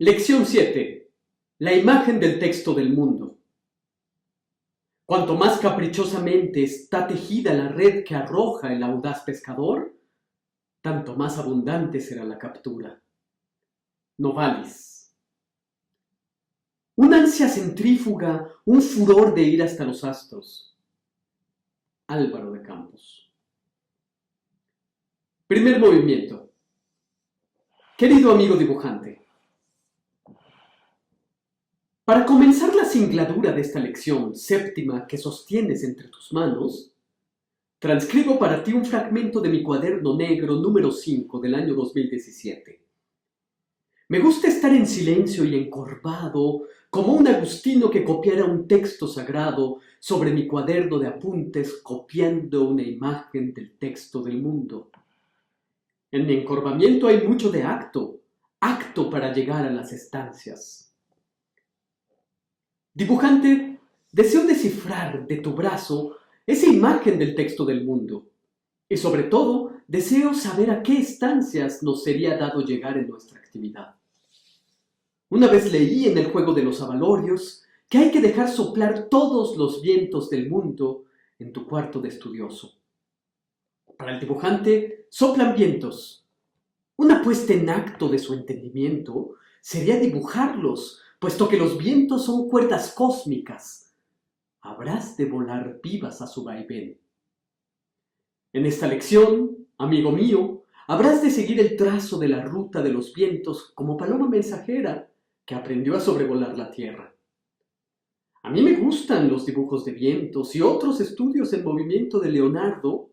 Lección 7. La imagen del texto del mundo. Cuanto más caprichosamente está tejida la red que arroja el audaz pescador, tanto más abundante será la captura. Novalis. Una ansia centrífuga, un furor de ir hasta los astros. Álvaro de Campos. Primer movimiento. Querido amigo dibujante, para comenzar la singladura de esta lección séptima que sostienes entre tus manos, transcribo para ti un fragmento de mi cuaderno negro número 5 del año 2017. Me gusta estar en silencio y encorvado, como un agustino que copiara un texto sagrado sobre mi cuaderno de apuntes copiando una imagen del texto del mundo. En mi encorvamiento hay mucho de acto para llegar a las estancias. Dibujante, deseo descifrar de tu brazo esa imagen del texto del mundo y sobre todo deseo saber a qué estancias nos sería dado llegar en nuestra actividad. Una vez leí en el juego de los abalorios que hay que dejar soplar todos los vientos del mundo en tu cuarto de estudioso. Para el dibujante soplan vientos. Una puesta en acto de su entendimiento sería dibujarlos, puesto que los vientos son cuerdas cósmicas. Habrás de volar vivas a su vaivén. En esta lección, amigo mío, habrás de seguir el trazo de la ruta de los vientos como paloma mensajera que aprendió a sobrevolar la tierra. A mí me gustan los dibujos de vientos y otros estudios en movimiento de Leonardo,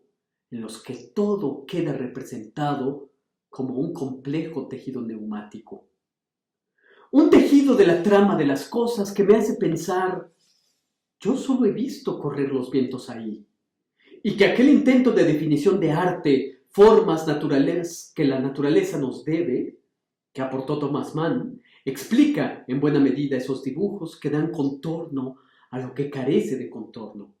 en los que todo queda representado como un complejo tejido neumático. Un tejido de la trama de las cosas que me hace pensar, yo solo he visto correr los vientos ahí, y que aquel intento de definición de arte, formas naturales que la naturaleza nos debe, que aportó Thomas Mann, explica en buena medida esos dibujos que dan contorno a lo que carece de contorno.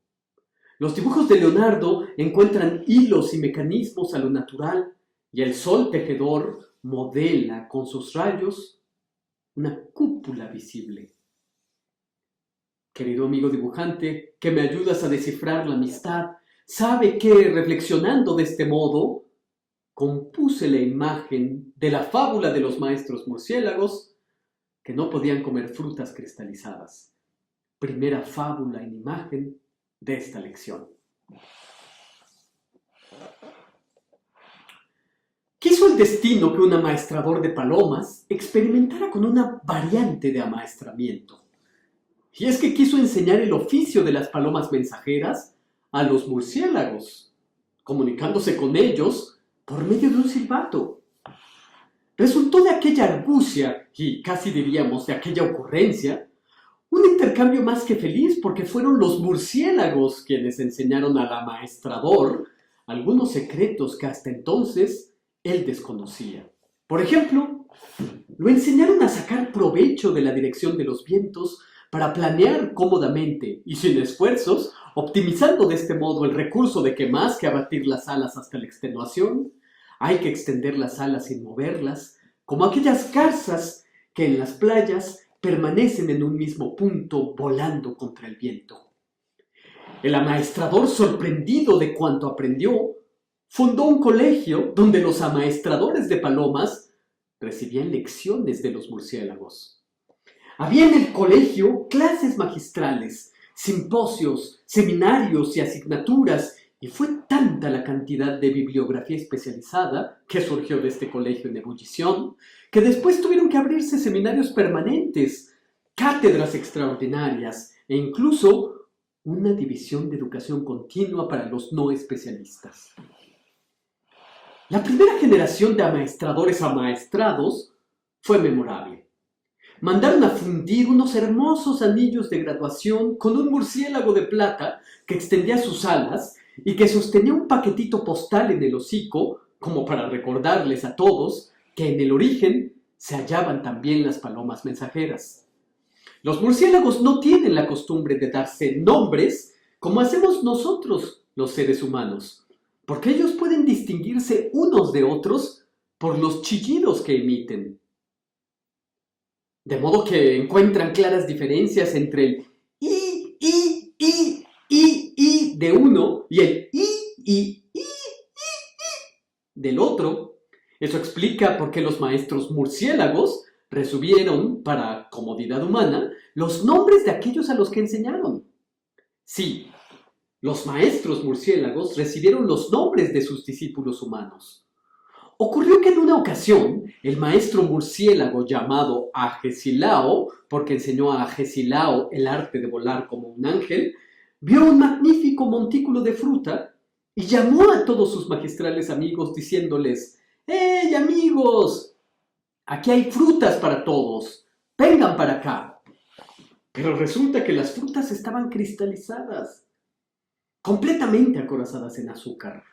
Los dibujos de Leonardo encuentran hilos y mecanismos a lo natural, y el sol tejedor modela con sus rayos una cúpula visible. Querido amigo dibujante, que me ayudas a descifrar la amistad, sabe que, reflexionando de este modo, compuse la imagen de la fábula de los maestros murciélagos que no podían comer frutas cristalizadas. Primera fábula en imagen de esta lección. Quiso el destino que un amaestrador de palomas experimentara con una variante de amaestramiento. Y es que quiso enseñar el oficio de las palomas mensajeras a los murciélagos, comunicándose con ellos por medio de un silbato. Resultó de aquella argucia, y casi diríamos de aquella ocurrencia, un intercambio más que feliz porque fueron los murciélagos quienes enseñaron al amaestrador algunos secretos que hasta entonces él desconocía. Por ejemplo, lo enseñaron a sacar provecho de la dirección de los vientos para planear cómodamente y sin esfuerzos, optimizando de este modo el recurso de que más que abatir las alas hasta la extenuación, hay que extender las alas sin moverlas, como aquellas garzas que en las playas permanecen en un mismo punto volando contra el viento. El amaestrador, sorprendido de cuanto aprendió, fundó un colegio donde los amaestradores de palomas recibían lecciones de los murciélagos. Había en el colegio clases magistrales, simposios, seminarios y asignaturas, y fue tanta la cantidad de bibliografía especializada que surgió de este colegio en ebullición, que después tuvieron que abrirse seminarios permanentes, cátedras extraordinarias e incluso una división de educación continua para los no especialistas. La primera generación de amaestradores amaestrados fue memorable. Mandaron a fundir unos hermosos anillos de graduación con un murciélago de plata que extendía sus alas y que sostenía un paquetito postal en el hocico, como para recordarles a todos que en el origen se hallaban también las palomas mensajeras. Los murciélagos no tienen la costumbre de darse nombres como hacemos nosotros los seres humanos, porque ellos pueden distinguirse unos de otros por los chillidos que emiten. De modo que encuentran claras diferencias entre el I de uno y el I del otro. Eso explica por qué los maestros murciélagos recibieron, para comodidad humana, los nombres de aquellos a los que enseñaron. Sí, los maestros murciélagos recibieron los nombres de sus discípulos humanos. Ocurrió que en una ocasión, el maestro murciélago llamado Agesilao, porque enseñó a Agesilao el arte de volar como un ángel, vio un magnífico montículo de fruta y llamó a todos sus magistrales amigos diciéndoles: ¡Hey, amigos! Aquí hay frutas para todos. Vengan para acá. Pero resulta que las frutas estaban cristalizadas, completamente acorazadas en azúcar.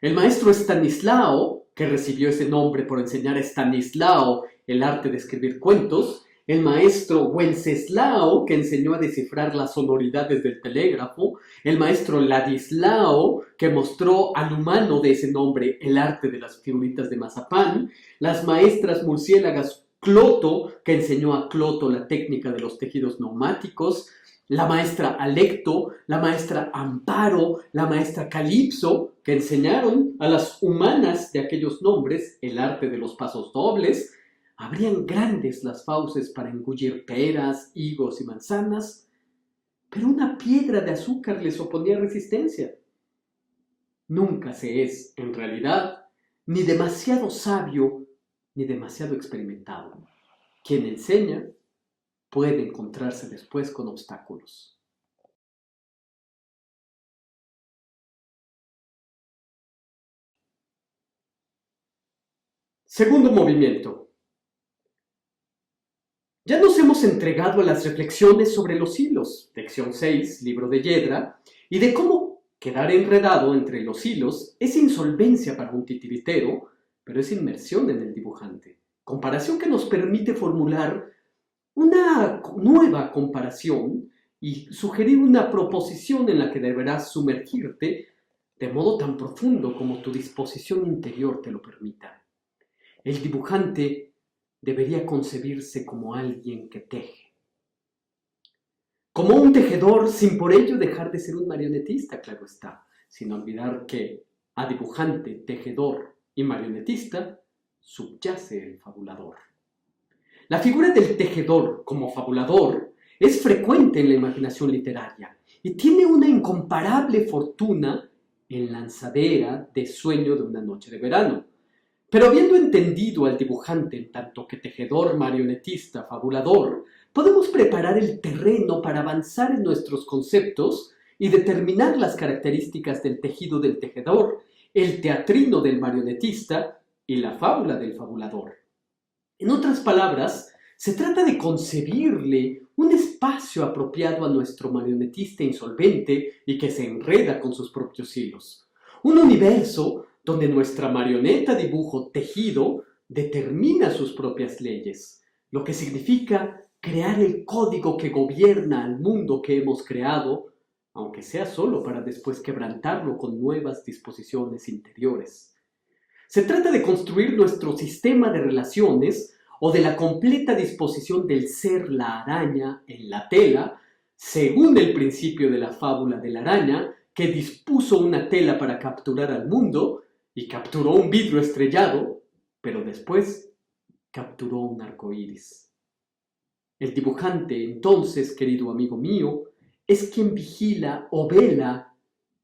El maestro Estanislao, que recibió ese nombre por enseñar a Estanislao el arte de escribir cuentos, el maestro Wenceslao, que enseñó a descifrar las sonoridades del telégrafo, el maestro Ladislao, que mostró al humano de ese nombre el arte de las figuritas de mazapán, las maestras murciélagas Cloto, que enseñó a Cloto la técnica de los tejidos neumáticos, la maestra Alecto, la maestra Amparo, la maestra Calipso, que enseñaron a las humanas de aquellos nombres el arte de los pasos dobles. Abrían grandes las fauces para engullir peras, higos y manzanas, pero una piedra de azúcar les oponía resistencia. Nunca se es, en realidad, ni demasiado sabio ni demasiado experimentado. Quien enseña puede encontrarse después con obstáculos. Segundo movimiento. Ya nos hemos entregado a las reflexiones sobre los hilos, lección 6, libro de Yedra, y de cómo quedar enredado entre los hilos es insolvencia para un titiritero, pero es inmersión en el dibujante. Comparación que nos permite formular una nueva comparación y sugerir una proposición en la que deberás sumergirte de modo tan profundo como tu disposición interior te lo permita. El dibujante debería concebirse como alguien que teje. Como un tejedor, sin por ello dejar de ser un marionetista, claro está, sin olvidar que a dibujante, tejedor y marionetista subyace el fabulador. La figura del tejedor como fabulador es frecuente en la imaginación literaria y tiene una incomparable fortuna en Lanzadera de Sueño de una noche de verano. Pero habiendo entendido al dibujante en tanto que tejedor, marionetista, fabulador, podemos preparar el terreno para avanzar en nuestros conceptos y determinar las características del tejido del tejedor, el teatrino del marionetista y la fábula del fabulador. En otras palabras, se trata de concebirle un espacio apropiado a nuestro marionetista insolvente y que se enreda con sus propios hilos. Un universo donde nuestra marioneta dibujo tejido determina sus propias leyes, lo que significa crear el código que gobierna al mundo que hemos creado, aunque sea solo para después quebrantarlo con nuevas disposiciones interiores. Se trata de construir nuestro sistema de relaciones o de la completa disposición del ser la araña en la tela, según el principio de la fábula de la araña, que dispuso una tela para capturar al mundo y capturó un vidrio estrellado, pero después capturó un arco iris. El dibujante, entonces, querido amigo mío, es quien vigila o vela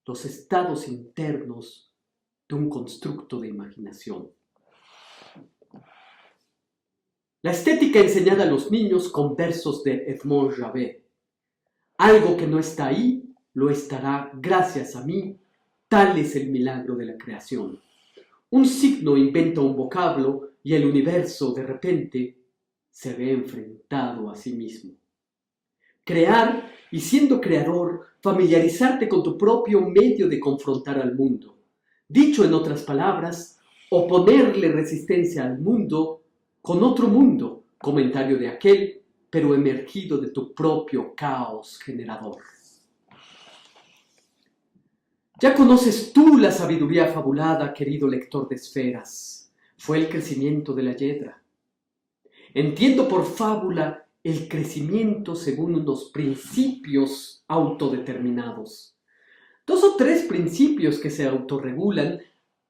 los estados internos de un constructo de imaginación. La estética enseñada a los niños con versos de Edmond Javert. Algo que no está ahí, lo estará gracias a mí. Tal es el milagro de la creación. Un signo inventa un vocablo y el universo, de repente, se ve enfrentado a sí mismo. Crear y, siendo creador, familiarizarte con tu propio medio de confrontar al mundo. Dicho en otras palabras, oponerle resistencia al mundo con otro mundo, comentario de aquel, pero emergido de tu propio caos generador. Ya conoces tú la sabiduría fabulada, querido lector de esferas. Fue el crecimiento de la yedra. Entiendo por fábula el crecimiento según unos principios autodeterminados. 2 o 3 principios que se autorregulan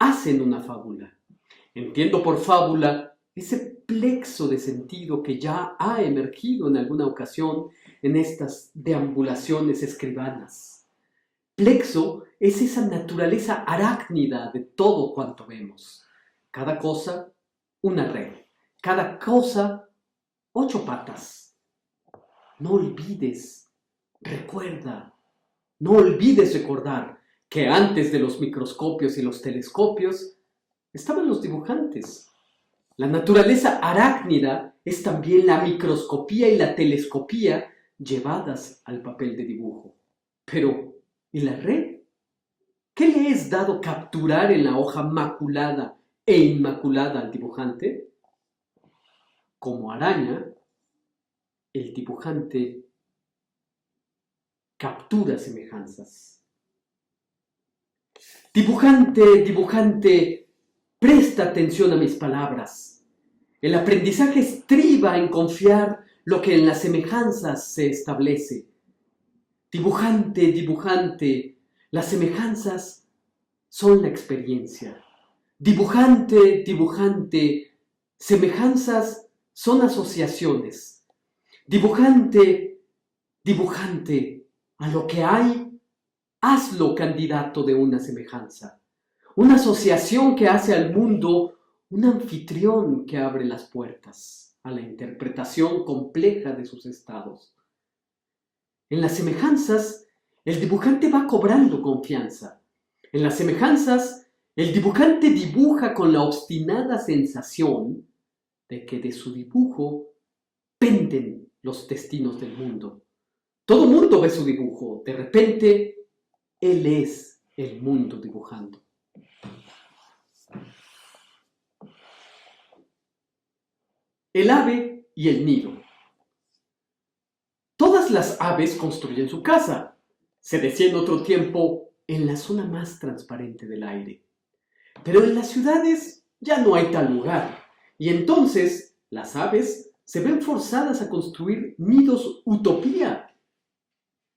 hacen una fábula. Entiendo por fábula ese plexo de sentido que ya ha emergido en alguna ocasión en estas deambulaciones escribanas. Plexo es esa naturaleza arácnida de todo cuanto vemos. Cada cosa, una red. Cada cosa, 8 patas. No olvides, recuerda, no olvides recordar que antes de los microscopios y los telescopios estaban los dibujantes. La naturaleza arácnida es también la microscopía y la telescopía llevadas al papel de dibujo. Pero, ¿y la red? ¿Qué le es dado capturar en la hoja maculada e inmaculada al dibujante? Como araña, el dibujante captura semejanzas. Dibujante, dibujante, presta atención a mis palabras. El aprendizaje estriba en confiar lo que en las semejanzas se establece. Dibujante, dibujante, las semejanzas son la experiencia. Dibujante, dibujante, semejanzas son asociaciones. Dibujante, dibujante, a lo que hay, hazlo candidato de una semejanza. Una asociación que hace al mundo un anfitrión que abre las puertas a la interpretación compleja de sus estados. En las semejanzas, el dibujante va cobrando confianza. En las semejanzas, el dibujante dibuja con la obstinada sensación de que de su dibujo penden los destinos del mundo. Todo mundo ve su dibujo. De repente, él es el mundo dibujando. El ave y el nido. Todas las aves construyen su casa. Se decía en otro tiempo, en la zona más transparente del aire. Pero en las ciudades ya no hay tal lugar. Y entonces las aves se ven forzadas a construir nidos utopía.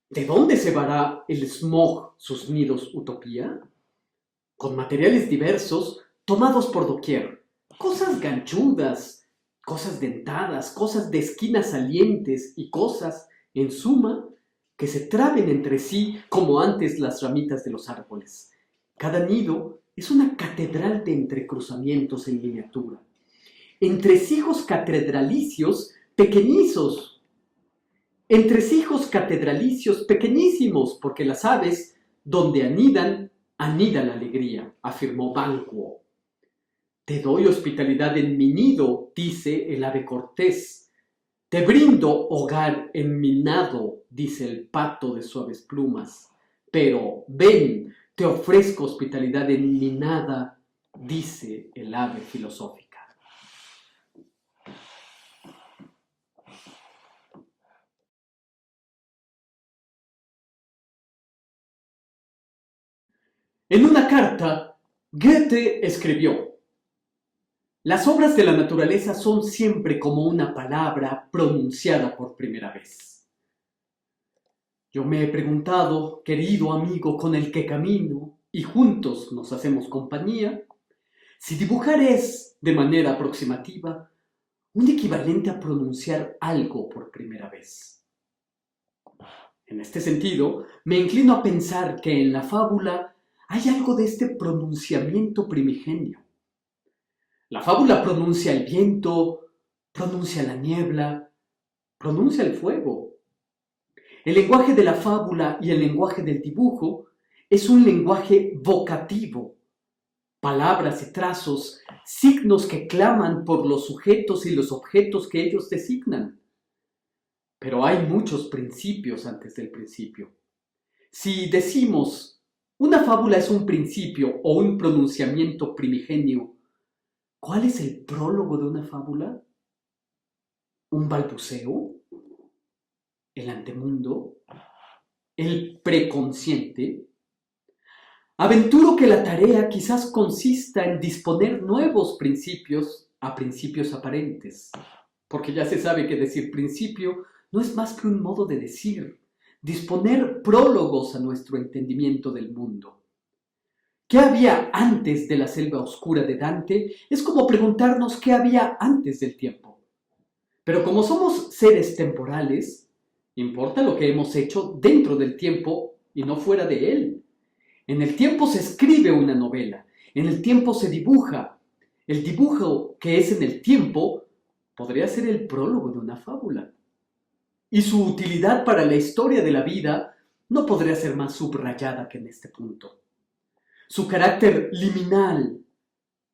¿De dónde se vará el smog sus nidos utopía? Con materiales diversos, tomados por doquier. Cosas ganchudas, cosas dentadas, cosas de esquinas salientes y cosas, en suma, que se traben entre sí como antes las ramitas de los árboles. Cada nido es una catedral de entrecruzamientos en miniatura. Entresijos catedralicios pequeñizos. Entresijos catedralicios pequeñísimos, porque las aves, donde anidan, anida la alegría, afirmó Banquo. Te doy hospitalidad en mi nido, dice el ave cortés. Te brindo hogar en mi nado, dice el pato de suaves plumas. Pero ven, te ofrezco hospitalidad en mi nada, dice el ave filosófica. En una carta, Goethe escribió: las obras de la naturaleza son siempre como una palabra pronunciada por primera vez. Yo me he preguntado, querido amigo con el que camino y juntos nos hacemos compañía, si dibujar es, de manera aproximativa, un equivalente a pronunciar algo por primera vez. En este sentido, me inclino a pensar que en la fábula hay algo de este pronunciamiento primigenio. La fábula pronuncia el viento, pronuncia la niebla, pronuncia el fuego. El lenguaje de la fábula y el lenguaje del dibujo es un lenguaje vocativo. Palabras y trazos, signos que claman por los sujetos y los objetos que ellos designan. Pero hay muchos principios antes del principio. Si decimos una fábula es un principio o un pronunciamiento primigenio, ¿cuál es el prólogo de una fábula? ¿Un balbuceo? ¿El antemundo? ¿El preconsciente? Aventuro que la tarea quizás consista en disponer nuevos principios a principios aparentes. porque ya se sabe que decir principio no es más que un modo de decir, disponer prólogos a nuestro entendimiento del mundo. ¿Qué había antes de la selva oscura de Dante? Es como preguntarnos qué había antes del tiempo. Pero como somos seres temporales, importa lo que hemos hecho dentro del tiempo y no fuera de él. En el tiempo se escribe una novela, en el tiempo se dibuja. El dibujo que es en el tiempo podría ser el prólogo de una fábula. Y su utilidad para la historia de la vida no podría ser más subrayada que en este punto. Su carácter liminal,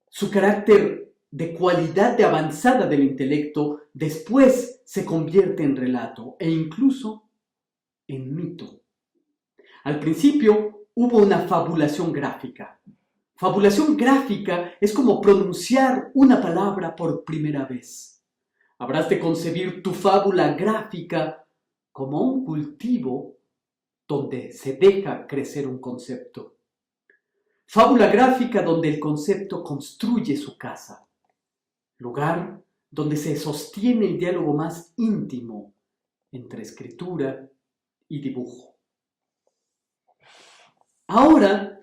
su carácter de cualidad de avanzada del intelecto, después se convierte en relato e incluso en mito. Al principio hubo una fabulación gráfica. Fabulación gráfica es como pronunciar una palabra por primera vez. Habrás de concebir tu fábula gráfica como un cultivo donde se deja crecer un concepto. Fábula gráfica donde el concepto construye su casa. Lugar donde se sostiene el diálogo más íntimo entre escritura y dibujo. Ahora,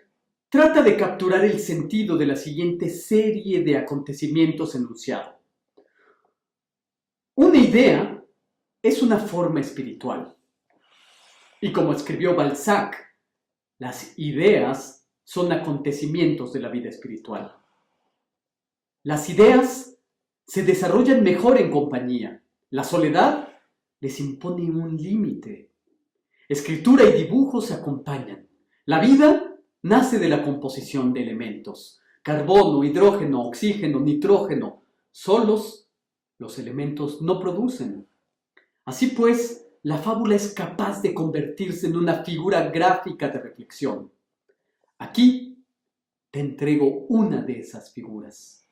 trata de capturar el sentido de la siguiente serie de acontecimientos enunciados. Una idea es una forma espiritual. Y como escribió Balzac, las ideas son acontecimientos de la vida espiritual. Las ideas se desarrollan mejor en compañía. La soledad les impone un límite. Escritura y dibujo se acompañan. La vida nace de la composición de elementos. Carbono, hidrógeno, oxígeno, nitrógeno. Solos los elementos no producen. Así pues, la fábula es capaz de convertirse en una figura gráfica de reflexión. Aquí te entrego una de esas figuras.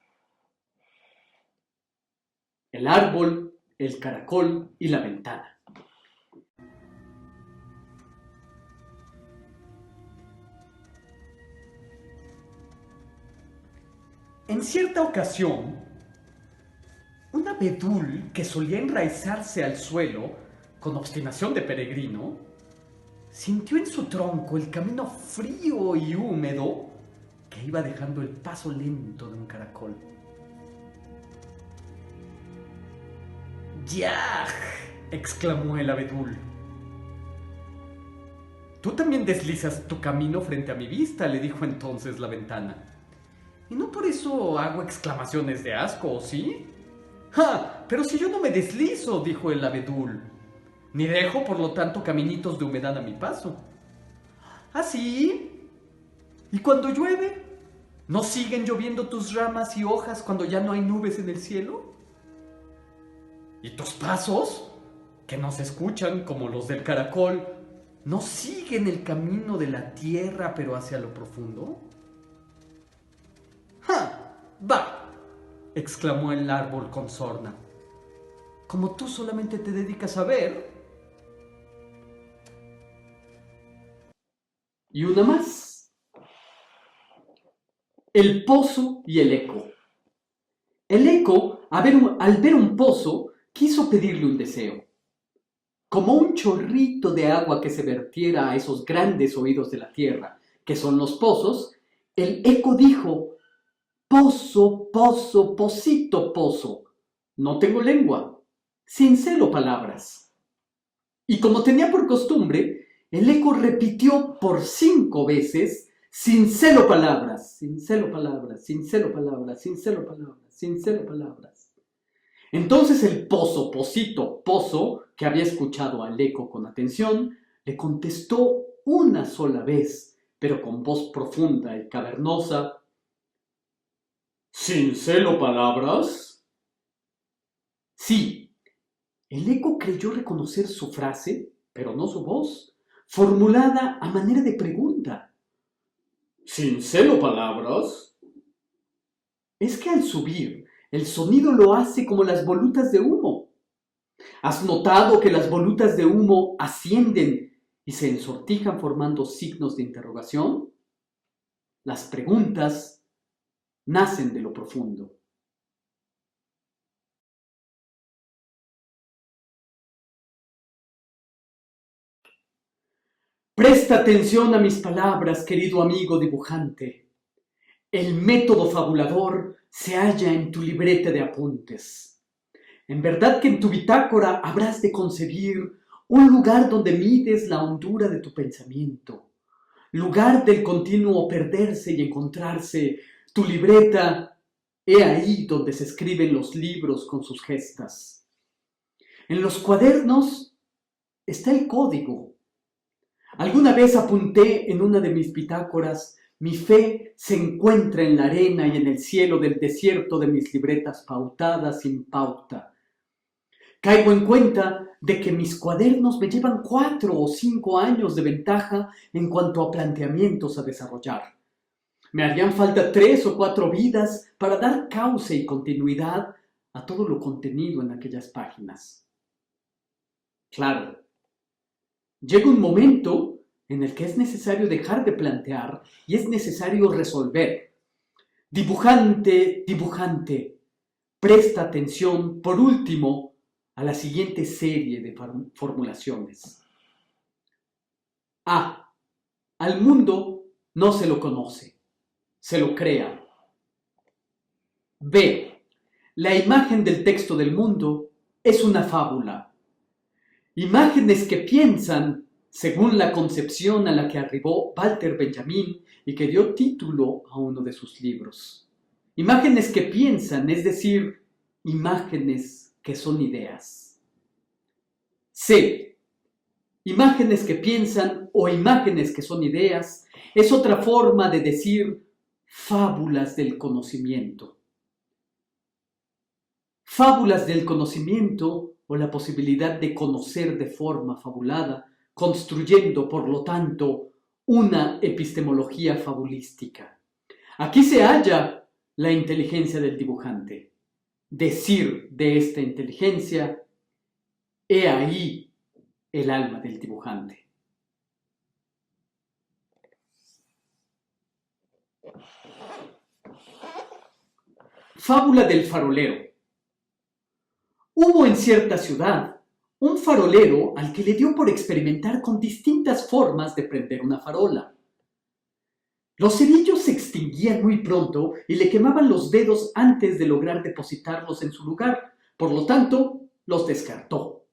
El árbol, el caracol y la ventana. En cierta ocasión, un abedul que solía enraizarse al suelo con obstinación de peregrino, sintió en su tronco el camino frío y húmedo que iba dejando el paso lento de un caracol. ¡Yaj! Exclamó el abedul. Tú también deslizas tu camino frente a mi vista, le dijo entonces la ventana. Y no por eso hago exclamaciones de asco, ¿sí? ¡Ja! Pero si yo no me deslizo, dijo el abedul, ni dejo, por lo tanto, caminitos de humedad a mi paso. ¿Ah, sí? ¿Y cuando llueve? ¿No siguen lloviendo tus ramas y hojas cuando ya no hay nubes en el cielo? ¿Y tus pasos, que no se escuchan como los del caracol, no siguen el camino de la tierra pero hacia lo profundo? ¡Ja! ¡Va! Exclamó el árbol con sorna. Como tú solamente te dedicas a ver. Y una más. El pozo y el eco. El eco, al ver un pozo, quiso pedirle un deseo. Como un chorrito de agua que se vertiera a esos grandes oídos de la tierra, que son los pozos, el eco dijo: pozo, pozo, pocito, pozo. No tengo lengua, cincelo palabras. Y como tenía por costumbre, el eco repitió por 5 veces: cincelo palabras, cincelo palabras, cincelo palabras, cincelo palabras, cincelo palabras. Entonces el pozo, pocito, pozo, que había escuchado al eco con atención, le contestó una sola vez, pero con voz profunda y cavernosa: ¿cincelo palabras? Sí, el eco creyó reconocer su frase, pero no su voz, formulada a manera de pregunta. ¿Cincelo palabras? Es que al subir, el sonido lo hace como las volutas de humo. ¿Has notado que las volutas de humo ascienden y se ensortijan formando signos de interrogación? Las preguntas nacen de lo profundo. Presta atención a mis palabras, querido amigo dibujante. El método fabulador se halla en tu libreta de apuntes. En verdad que en tu bitácora habrás de concebir un lugar donde mides la hondura de tu pensamiento, lugar del continuo perderse y encontrarse. Tu libreta, he ahí donde se escriben los libros con sus gestas. En los cuadernos está el código. Alguna vez apunté en una de mis bitácoras: mi fe se encuentra en la arena y en el cielo del desierto de mis libretas pautadas sin pauta. Caigo en cuenta de que mis cuadernos me llevan 4 o 5 años de ventaja en cuanto a planteamientos a desarrollar. Me harían falta 3 o 4 vidas para dar cauce y continuidad a todo lo contenido en aquellas páginas. Claro, llega un momento en el que es necesario dejar de plantear y es necesario resolver. Dibujante, dibujante, presta atención, por último, a la siguiente serie de formulaciones. A. Al mundo no se lo conoce, se lo crea. B. La imagen del texto del mundo es una fábula. Imágenes que piensan según la concepción a la que arribó Walter Benjamin y que dio título a uno de sus libros. Imágenes que piensan, es decir, imágenes que son ideas. C. Imágenes que piensan o imágenes que son ideas es otra forma de decir fábulas del conocimiento. Fábulas del conocimiento o la posibilidad de conocer de forma fabulada, construyendo, por lo tanto, una epistemología fabulística. Aquí se halla la inteligencia del dibujante. Decir de esta inteligencia: he ahí el alma del dibujante. Fábula del farolero. Hubo en cierta ciudad un farolero al que le dio por experimentar con distintas formas de prender una farola. Los cerillos se extinguían muy pronto y le quemaban los dedos antes de lograr depositarlos en su lugar, por lo tanto, los descartó.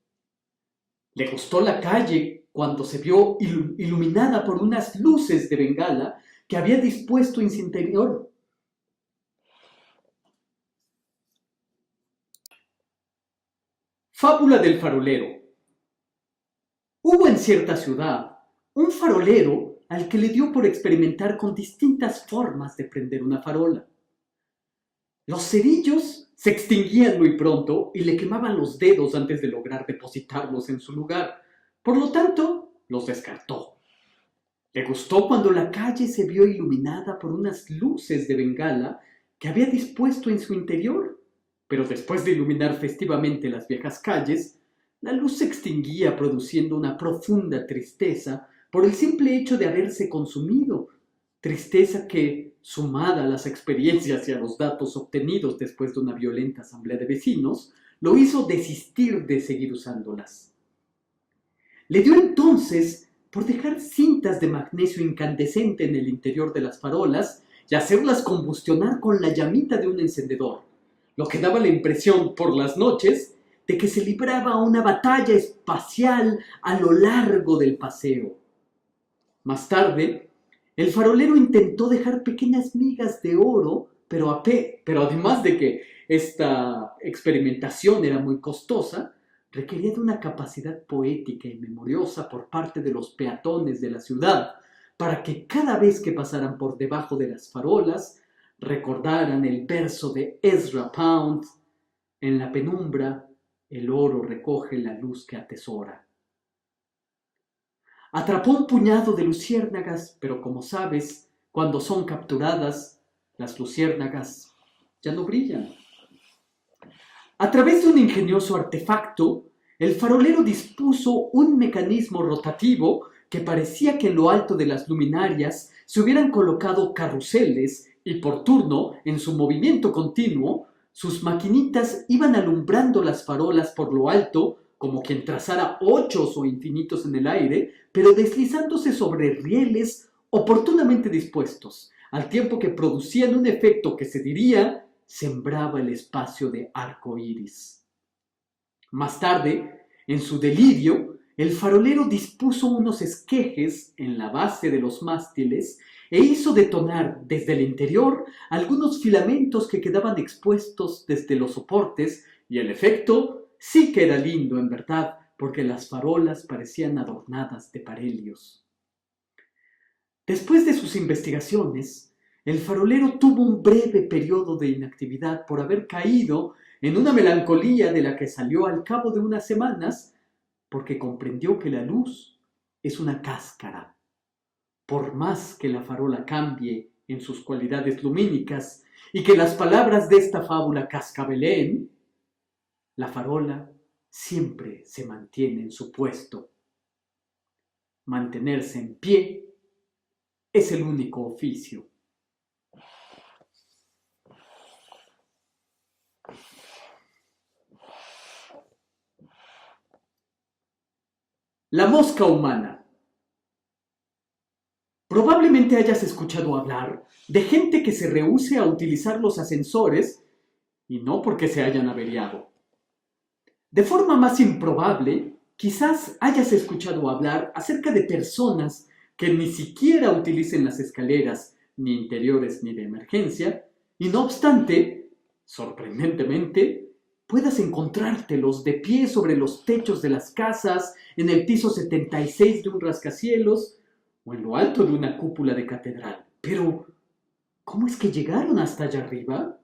Le gustó la calle cuando se vio iluminada por unas luces de bengala que había dispuesto en su interior. Fábula del farolero. Hubo en cierta ciudad un farolero al que le dio por experimentar con distintas formas de prender una farola. Los cerillos se extinguían muy pronto y le quemaban los dedos antes de lograr depositarlos en su lugar. Por lo tanto, los descartó. Le gustó cuando la calle se vio iluminada por unas luces de bengala que había dispuesto en su interior. Pero después de iluminar festivamente las viejas calles, la luz se extinguía produciendo una profunda tristeza por el simple hecho de haberse consumido. Tristeza que, sumada a las experiencias y a los datos obtenidos después de una violenta asamblea de vecinos, lo hizo desistir de seguir usándolas. Le dio entonces por dejar cintas de magnesio incandescente en el interior de las farolas y hacerlas combustionar con la llamita de un encendedor, lo que daba la impresión por las noches de que se libraba una batalla espacial a lo largo del paseo. Más tarde, el farolero intentó dejar pequeñas migas de oro, pero además de que esta experimentación era muy costosa, requería de una capacidad poética y memoriosa por parte de los peatones de la ciudad, para que cada vez que pasaran por debajo de las farolas, recordaran el verso de Ezra Pound: en la penumbra el oro recoge la luz que atesora. Atrapó un puñado de luciérnagas, pero como sabes, cuando son capturadas, las luciérnagas ya no brillan. A través de un ingenioso artefacto, el farolero dispuso un mecanismo rotativo que parecía que en lo alto de las luminarias se hubieran colocado carruseles y por turno, en su movimiento continuo, sus maquinitas iban alumbrando las farolas por lo alto como quien trazara ochos o infinitos en el aire, pero deslizándose sobre rieles oportunamente dispuestos, al tiempo que producían un efecto que se diría sembraba el espacio de arco iris. Más tarde, en su delirio, el farolero dispuso unos esquejes en la base de los mástiles e hizo detonar desde el interior algunos filamentos que quedaban expuestos desde los soportes, y el efecto sí que era lindo en verdad, porque las farolas parecían adornadas de parelios. Después de sus investigaciones, el farolero tuvo un breve periodo de inactividad por haber caído en una melancolía de la que salió al cabo de unas semanas, porque comprendió que la luz es una cáscara. Por más que la farola cambie en sus cualidades lumínicas y que las palabras de esta fábula cascabeleen, la farola siempre se mantiene en su puesto. Mantenerse en pie es el único oficio. La mosca humana. Probablemente hayas escuchado hablar de gente que se rehúse a utilizar los ascensores y no porque se hayan averiado. De forma más improbable, quizás hayas escuchado hablar acerca de personas que ni siquiera utilicen las escaleras, ni interiores ni de emergencia, y no obstante, sorprendentemente, puedas encontrártelos de pie sobre los techos de las casas, en el piso 76 de un rascacielos, o en lo alto de una cúpula de catedral. Pero, ¿cómo es que llegaron hasta allá arriba?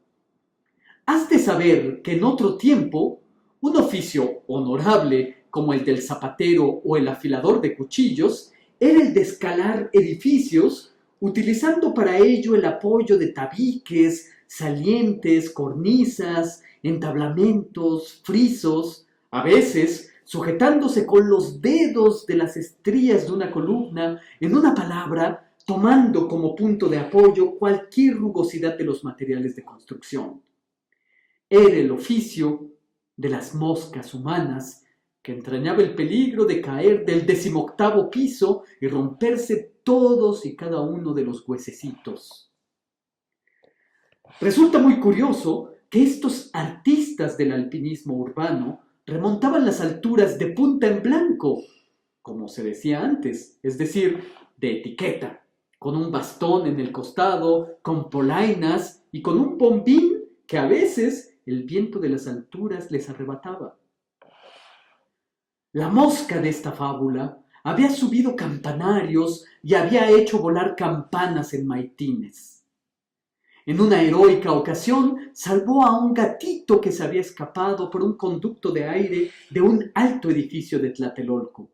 Has de saber que en otro tiempo, un oficio honorable como el del zapatero o el afilador de cuchillos era el de escalar edificios, utilizando para ello el apoyo de tabiques, salientes, cornisas, entablamentos, frisos, a veces sujetándose con los dedos de las estrías de una columna, en una palabra, tomando como punto de apoyo cualquier rugosidad de los materiales de construcción. Era el oficio de las moscas humanas, que entrañaba el peligro de caer del 18º piso y romperse todos y cada uno de los huesecitos. Resulta muy curioso que estos artistas del alpinismo urbano remontaban las alturas de punta en blanco, como se decía antes, es decir, de etiqueta, con un bastón en el costado, con polainas y con un bombín que a veces el viento de las alturas les arrebataba. La mosca de esta fábula había subido campanarios y había hecho volar campanas en maitines. En una heroica ocasión salvó a un gatito que se había escapado por un conducto de aire de un alto edificio de Tlatelolco.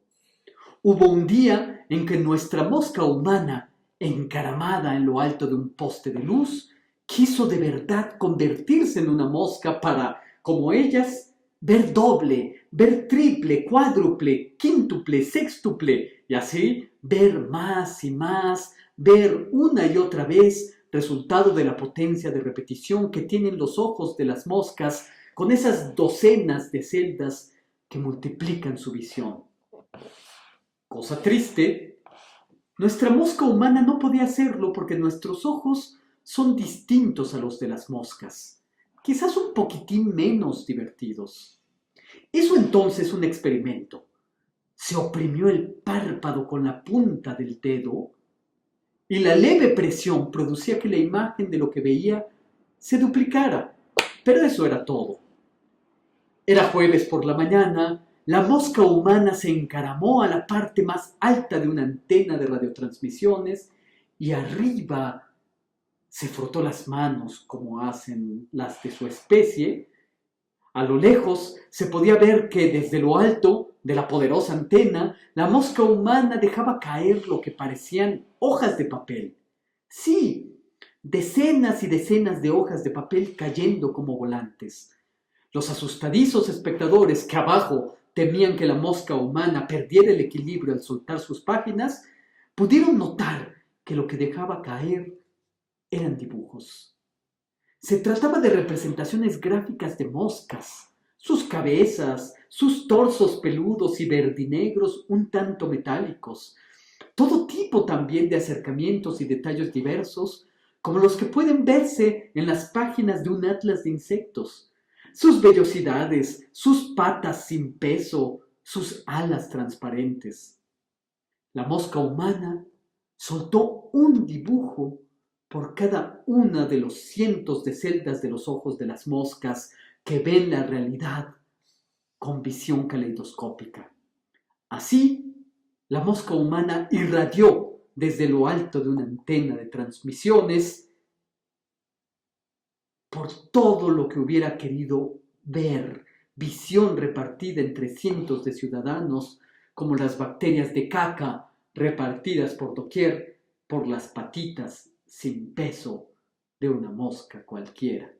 Hubo un día en que nuestra mosca humana, encaramada en lo alto de un poste de luz, quiso de verdad convertirse en una mosca para, como ellas, ver doble, ver triple, cuádruple, quíntuple, sextuple, y así ver más y más, ver una y otra vez, resultado de la potencia de repetición que tienen los ojos de las moscas con esas docenas de celdas que multiplican su visión. Cosa triste, nuestra mosca humana no podía hacerlo porque nuestros ojos son distintos a los de las moscas, quizás un poquitín menos divertidos. Hizo entonces un experimento. Se oprimió el párpado con la punta del dedo y la leve presión producía que la imagen de lo que veía se duplicara, pero eso era todo. Era jueves por la mañana, la mosca humana se encaramó a la parte más alta de una antena de radiotransmisiones y arriba se frotó las manos como hacen las de su especie. A lo lejos se podía ver que desde lo alto de la poderosa antena, la mosca humana dejaba caer lo que parecían hojas de papel. Sí, decenas y decenas de hojas de papel cayendo como volantes. Los asustadizos espectadores que abajo temían que la mosca humana perdiera el equilibrio al soltar sus páginas, pudieron notar que lo que dejaba caer eran dibujos. Se trataba de representaciones gráficas de moscas, sus cabezas, sus torsos peludos y verdinegros un tanto metálicos, todo tipo también de acercamientos y detalles diversos, como los que pueden verse en las páginas de un atlas de insectos, sus vellosidades, sus patas sin peso, sus alas transparentes. La mosca humana soltó un dibujo por cada una de los cientos de celdas de los ojos de las moscas que ven la realidad con visión caleidoscópica. Así, la mosca humana irradió desde lo alto de una antena de transmisiones por todo lo que hubiera querido ver, visión repartida entre cientos de ciudadanos, como las bacterias de caca repartidas por doquier por las patitas sin peso de una mosca cualquiera.